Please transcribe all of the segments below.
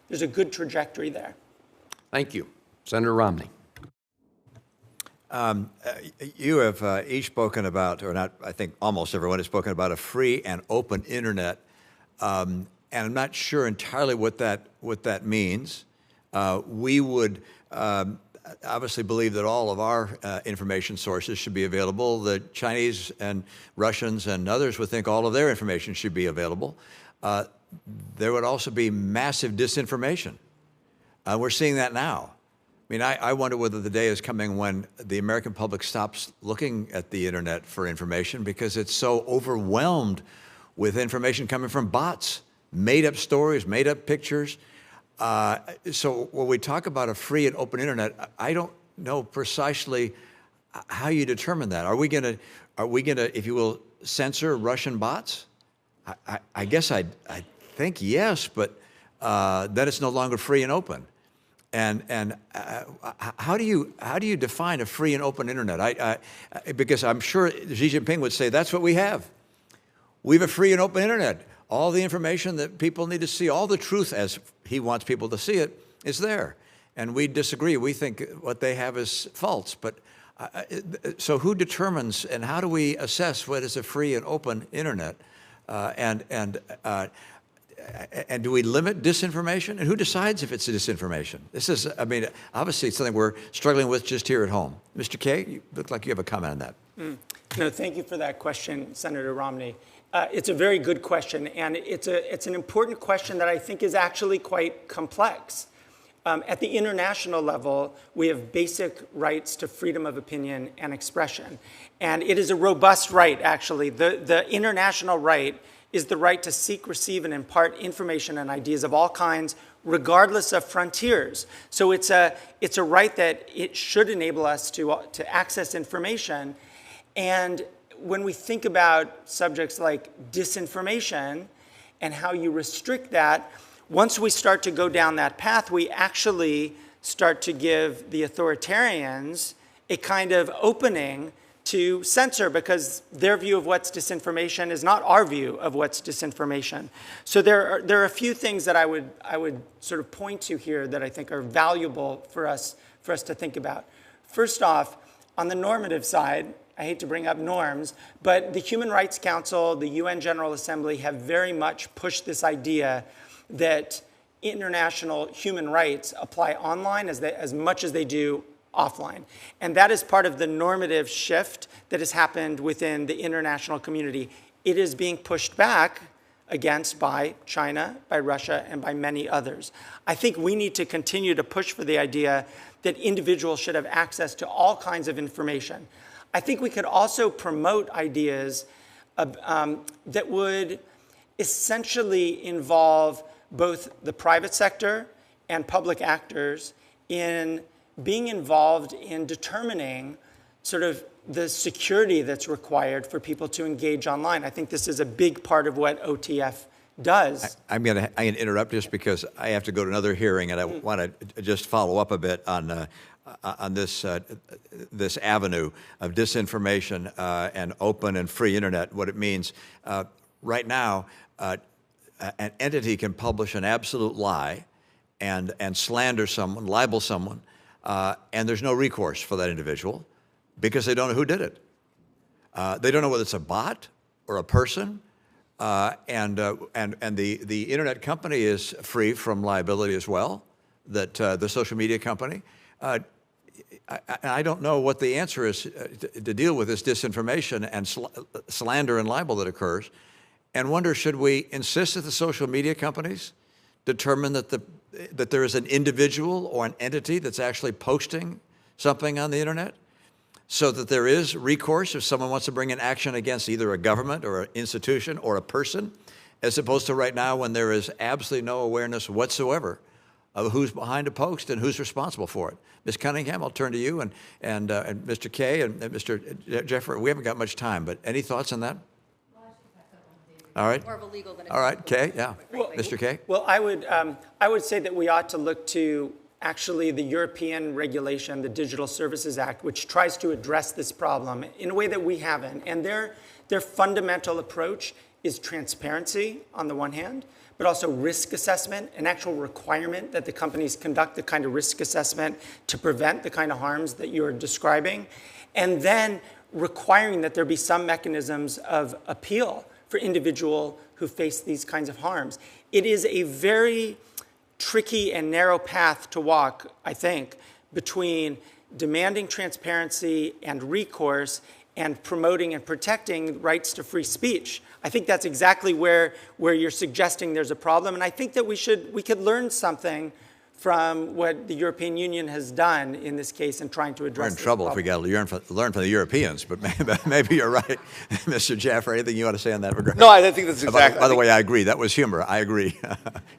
there's a good trajectory there. Thank you. Senator Romney. You have each spoken about, or not, I think almost everyone has spoken about a free and open internet. And I'm not sure entirely what that means. We would obviously believe that all of our information sources should be available. The Chinese and Russians and others would think all of their information should be available. There would also be massive disinformation. We're seeing that now. I mean, I wonder whether the day is coming when the American public stops looking at the internet for information because it's so overwhelmed with information coming from bots, made-up stories, made-up pictures. So when we talk about a free and open internet, I don't know precisely how you determine that. Are we gonna, if you will, censor Russian bots? I guess I think yes, but then it's no longer free and open. And how do you define a free and open internet? Because I'm sure Xi Jinping would say that's what we have. We have a free and open internet. All the information that people need to see, all the truth as he wants people to see it, is there. And we disagree. We think what they have is false. But so who determines and how do we assess what is a free and open internet? And do we limit disinformation? And who decides if it's disinformation? This is, I mean, obviously it's something we're struggling with just here at home. Mr. Kaye, you look like you have a comment on that. No, thank you for that question, Senator Romney. It's a very good question, and it's an important question that I think is actually quite complex. At the international level, we have basic rights to freedom of opinion and expression. And it is a robust right, actually. The international right is the right to seek, receive, and impart information and ideas of all kinds, regardless of frontiers. So it's a right that it should enable us to access information. And when we think about subjects like disinformation and how you restrict that, once we start to go down that path, we actually start to give the authoritarians a kind of opening to censor because their view of what's disinformation is not our view of what's disinformation. So there are a few things that I would sort of point to here that I think are valuable for us to think about. First off, on the normative side, I hate to bring up norms, but the Human Rights Council, the UN General Assembly have very much pushed this idea that international human rights apply online as much as they do offline. And that is part of the normative shift that has happened within the international community. It is being pushed back against by China, by Russia, and by many others. I think we need to continue to push for the idea that individuals should have access to all kinds of information. I think we could also promote ideas that would essentially involve both the private sector and public actors in being involved in determining sort of the security that's required for people to engage online. I think this is a big part of what OTF does. I'm going to interrupt just because I have to go to another hearing, and I want to just follow up a bit on this avenue of disinformation and open and free internet, what it means. Right now, an entity can publish an absolute lie and slander someone, libel someone, and there's no recourse for that individual because they don't know who did it. They don't know whether it's a bot or a person, and the internet company is free from liability as well. That the social media company. I don't know what the answer is to deal with this disinformation and slander and libel that occurs, and wonder, should we insist that the social media companies determine that there is an individual or an entity that's actually posting something on the internet, so that there is recourse if someone wants to bring an action against either a government or an institution or a person, as opposed to right now when there is absolutely no awareness whatsoever of who's behind a post and who's responsible for it. Ms. Cunningham, I'll turn to you, and Mr. Kaye and Mr. Jeffrey. We haven't got much time, but any thoughts on that? All right. More of a legal than a all right, Kaye, yeah. Well, Mr. Kaye? Well, I would say that we ought to look to actually the European regulation, the Digital Services Act, which tries to address this problem in a way that we haven't. And their fundamental approach is transparency on the one hand, but also risk assessment, an actual requirement that the companies conduct the kind of risk assessment to prevent the kind of harms that you're describing, and then requiring that there be some mechanisms of appeal for individuals who face these kinds of harms. It is a very tricky and narrow path to walk, I think, between demanding transparency and recourse and promoting and protecting rights to free speech. I think that's exactly where you're suggesting there's a problem. And I think that we could learn something from what the European Union has done in this case in trying to address We're in trouble if we got to learn from the Europeans, but maybe you're right. Mr. Jaffer, anything you want to say on that regard? No, I think that's exactly. By the way, I agree. That was humor. I agree.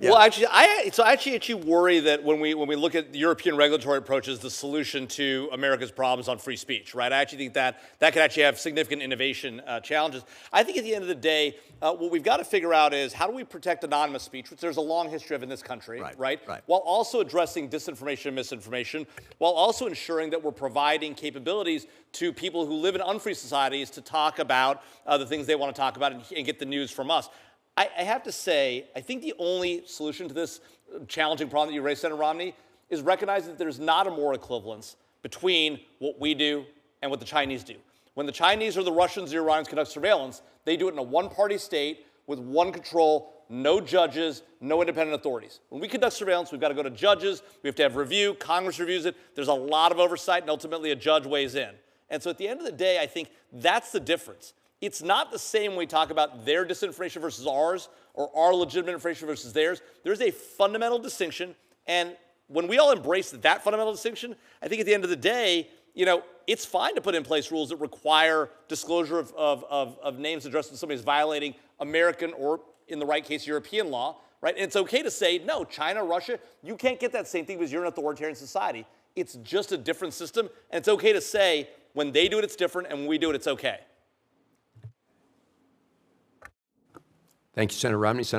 Yeah. Well, actually, I actually worry that when we look at the European regulatory approach as the solution to America's problems on free speech, right? I actually think that could actually have significant innovation challenges. I think at the end of the day, what we've got to figure out is how do we protect anonymous speech, which there's a long history of in this country, right? While also addressing disinformation and misinformation, while also ensuring that we're providing capabilities to people who live in unfree societies to talk about the things they want to talk about and get the news from us. I have to say, I think the only solution to this challenging problem that you raised, Senator Romney, is recognizing that there's not a moral equivalence between what we do and what the Chinese do. When the Chinese or the Russians or the Iranians conduct surveillance, they do it in a one-party state with one control, no judges, no independent authorities. When we conduct surveillance, we've got to go to judges, we have to have review, Congress reviews it, there's a lot of oversight, and ultimately a judge weighs in. And so at the end of the day, I think that's the difference. It's not the same when we talk about their disinformation versus ours, or our legitimate information versus theirs. There's a fundamental distinction, and when we all embrace that fundamental distinction, I think at the end of the day, it's fine to put in place rules that require disclosure of names addressed when somebody's violating American or, in the right case, European law, right? And it's okay to say, no, China, Russia, you can't get that same thing because you're an authoritarian society. It's just a different system, and it's okay to say when they do it, it's different, and when we do it, it's okay. Thank you, Senator Romney.